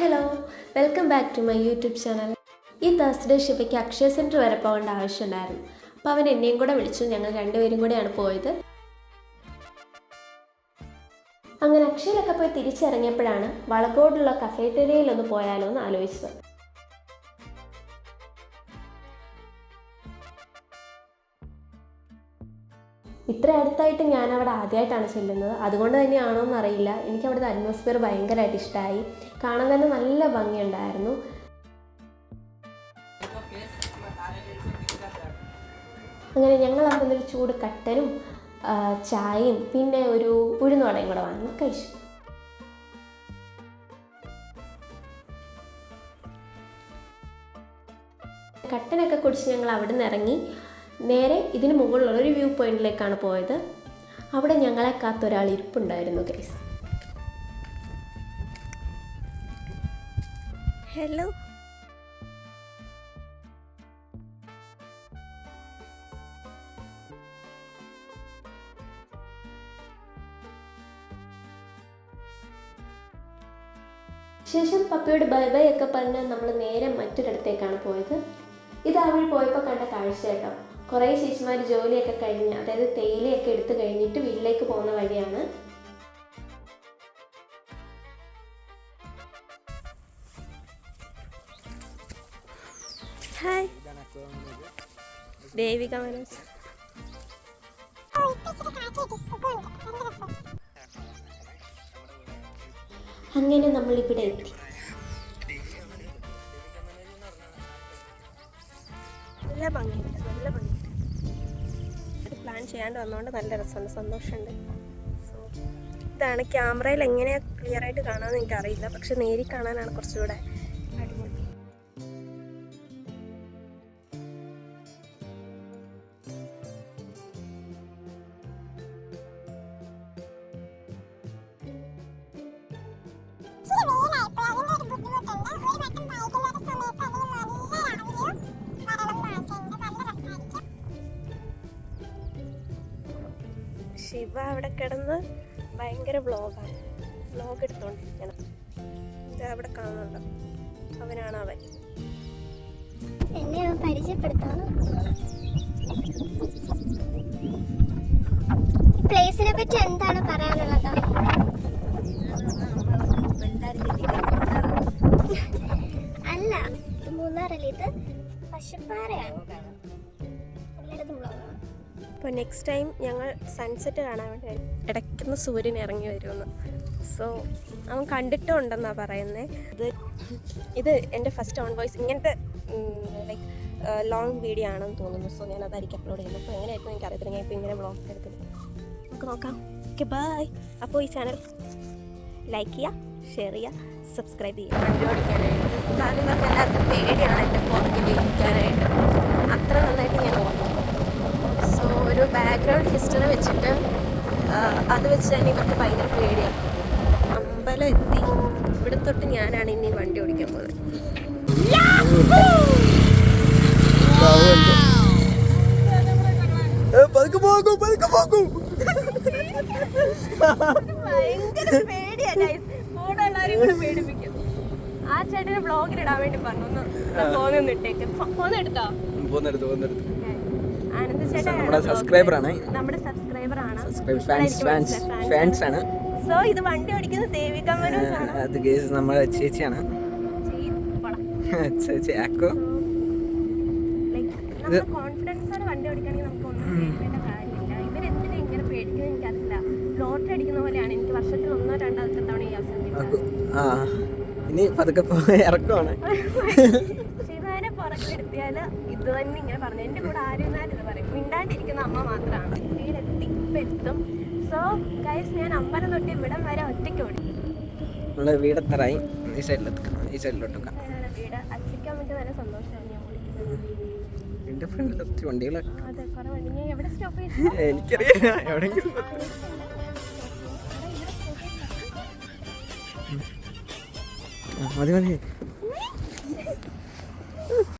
Hello, welcome back to my YouTube channel. ഈ Thursday ഷിവയ്ക്ക് Akshaya centre വരെ പോകേണ്ട ആവശ്യമുണ്ടായിരുന്നു. അപ്പോൾ അവൻ എന്നെയും കൂടെ വിളിച്ചു. ഞങ്ങൾ രണ്ടുപേരും കൂടെയാണ് പോയത്. അങ്ങനെ അക്ഷയയിലൊക്കെ പോയി തിരിച്ചിറങ്ങിയപ്പോഴാണ് വളക്കോടുള്ള കഫേറ്റേരിയയിലൊന്ന് പോയാലോ എന്ന് ആലോചിച്ചത്. ഇത്ര അടുത്തായിട്ട് ഞാൻ അവിടെ ആദ്യമായിട്ടാണ് ചെല്ലുന്നത്. അതുകൊണ്ട് തന്നെയാണോ എന്നറിയില്ല, എനിക്ക് അവിടുത്തെ അറ്റ്മോസ്ഫിയർ ഭയങ്കരമായിട്ട് ഇഷ്ടമായി. കാണാൻ തന്നെ നല്ല ഭംഗിയുണ്ടായിരുന്നു. അങ്ങനെ ഞങ്ങൾ അവിടെ നിന്നൊരു ചൂട് കട്ടനും ചായയും പിന്നെ ഒരു ഉഴുന്നുവടയും കൂടെ വാങ്ങി കഴിച്ചു. കട്ടനൊക്കെ കുടിച്ച് ഞങ്ങൾ അവിടെ നിന്ന് ഇറങ്ങി നേരെ ഇതിന് മുകളിലുള്ള ഒരു വ്യൂ പോയിന്റിലേക്കാണ് പോയത്. അവിടെ ഞങ്ങളെ കാത്തൊരാൾ ഇരിപ്പുണ്ടായിരുന്നു ഗൈസ്. ഹലോ. ശേഷം പപ്പയോട് ബൈ ബൈ ഒക്കെ പറഞ്ഞ് നമ്മൾ നേരെ മറ്റൊരിടത്തേക്കാണ് പോയത്. ഇത് ആ വഴി പോയപ്പോൾ കണ്ട കാഴ്ച കേട്ടോ. കുറേ ചേച്ചിമാർ ജോലിയൊക്കെ കഴിഞ്ഞ്, അതായത് തേയിലയൊക്കെ എടുത്തു കഴിഞ്ഞിട്ട് വീട്ടിലേക്ക് പോകുന്ന വഴിയാണ്. ഹായ് ദേവിക മനോജ്. അങ്ങനെ നമ്മളിവിടെ എത്തി. നല്ല ഭംഗിയുണ്ട്, നല്ല ഭംഗിയുണ്ട്. പ്ലാൻ ചെയ്യാണ്ട് വന്നതുകൊണ്ട് നല്ല രസമുണ്ട്, സന്തോഷമുണ്ട്. സോ ഇതാണ് ക്യാമറയിൽ എങ്ങനെയാണ് ക്ലിയർ ആയിട്ട് കാണാമെന്ന് എനിക്കറിയില്ല, പക്ഷെ നേരിൽ കാണാനാണ് കുറച്ചുകൂടെ അടിപൊളി. ശിവ അവിടെ കിടന്ന് ഭയങ്കര വ്ളോഗ് എടുത്തോണ്ടിരിക്കണം. ഇത് അവിടെ കാണുന്നുണ്ടോ, അവനാണ് അവൻ. എന്നെ പരിചയപ്പെടുത്താണ്. പ്ലേസിനെ പറ്റി എന്താണ് പറയാനുള്ളത്? അല്ല, മൂന്നാറല്ലേ, ഇത് പശുപ്പാറയാണ്. അപ്പോൾ നെക്സ്റ്റ് ടൈം ഞങ്ങൾ സൺസെറ്റ് കാണാൻ വേണ്ടി ഇടയ്ക്കുന്ന് സൂര്യൻ ഇറങ്ങി വരുമെന്ന്. സോ അവൻ കണ്ടിട്ടും ഉണ്ടെന്നാണ് പറയുന്നത്. ഇത് എൻ്റെ ഫസ്റ്റ് ഓൺ വോയിസ് ഇങ്ങനത്തെ ലൈക്ക് ലോങ് വീഡിയോ ആണെന്ന് തോന്നുന്നു. സോ ഞാൻ അതായിരിക്കും അപ്ലോഡ് ചെയ്യുന്നത്. അപ്പോൾ എങ്ങനെയായിരുന്നു എനിക്ക് അറിയത്തില്ല. ഞാൻ ഇപ്പോൾ ഇങ്ങനെ വ്ളോഗ് എടുക്കുന്നത് നമുക്ക് നോക്കാം. Okay, bye. അപ്പോൾ ഈ ചാനൽ ലൈക്ക് ചെയ്യുക, ഷെയർ ചെയ്യുക, സബ്സ്ക്രൈബ് ചെയ്യുക. വണ്ടി ഓടിക്കാനായിട്ട് കാര്യങ്ങൾക്ക് എല്ലാവർക്കും പേടിയാണ് എൻ്റെ പുറകിൽ ഇരിക്കാനായിട്ട്. അത്ര നന്നായിട്ട് ഞാൻ ഓർക്കും. സോ ഒരു ബാക്ക്ഗ്രൗണ്ട് ഹിസ്റ്ററി വെച്ചിട്ട് അത് വെച്ച് തന്നെ ഇവർക്ക് ഭയങ്കര പേടിയാണ്. അമ്പലം എത്തി. ഇവിടെ തൊട്ട് ഞാനാണ് ഇനി വണ്ടി ഓടിക്കാൻ പോകുന്നത്. ഭയങ്കര പേടിയാണ്. കൂടെ എല്ലാവരും കൂടെ പേടിപ്പിക്കും. ആ ചേട്ടന് വ്ളോഗിലിടാൻ വേണ്ടി പറഞ്ഞു ഫോൺ ഇട്ടേക്ക്. ഫോൺ എടുത്തോ? നമ്മുടെ സബ്സ്ക്രൈബറാണ്. സോ ഇത് വണ്ടി ഓടിക്കുന്നത് ദേവിക മനോജ് ആണ്. അത് ഗേസ് നമ്മുടെ ചേച്ചിയാണ്. ചേച്ചി ആക്കോ. കോൺഫിഡൻസോടെ വണ്ടി ഓടിക്കുകയാണെങ്കിൽ നമുക്ക് ഒന്നും പേടിക്കേണ്ട കാര്യമില്ല. ഇവരെന്തിനാ ഇങ്ങനെ പേടിക്കുന്നത് എനിക്കറിയില്ല. ലോട്ടറി അടിക്കുന്ന പോലെയാണ്. എനിക്ക് വർഷത്തിൽ 1-2 തവണ ഈ അവസരം. ഇനി പതുക്കെ ഇറക്കമാണ്. ശിവനെ പുറകിലെടുത്തിയാൽ ഇത് തന്നെ ഇങ്ങനെ പറഞ്ഞു. എൻ്റെ കൂടെ ആരുന്നാലും ഇത് പറയും. മിണ്ടാണ്ടിരിക്കുന്ന അമ്മ മാത്രമാണ്. വീടെത്തി ഇപ്പം എത്തും. സോ ഗൈസ്, ഞാൻ അമ്പലം തൊട്ട് ഇവിടം വരെ ഒറ്റയ്ക്ക് ഓടി. നമ്മള് വീടെത്തറായി. ഈ സൈഡിലോട്ട് വീട് അച്ഛക്കാൻ വേണ്ടി നല്ല സന്തോഷമാണ് ഞാൻ ഓടിക്കുന്നത്. എൻ്റെ ഫ്രണ്ടിൽ ഒത്തിരി വണ്ടികളൊക്കെ. അതെ, കുറേ വണ്ടി. ഞാൻ എവിടെ സ്റ്റോപ്പ് ചെയ്തു എനിക്കറിയാം, എവിടെയെങ്കിലും. മതി.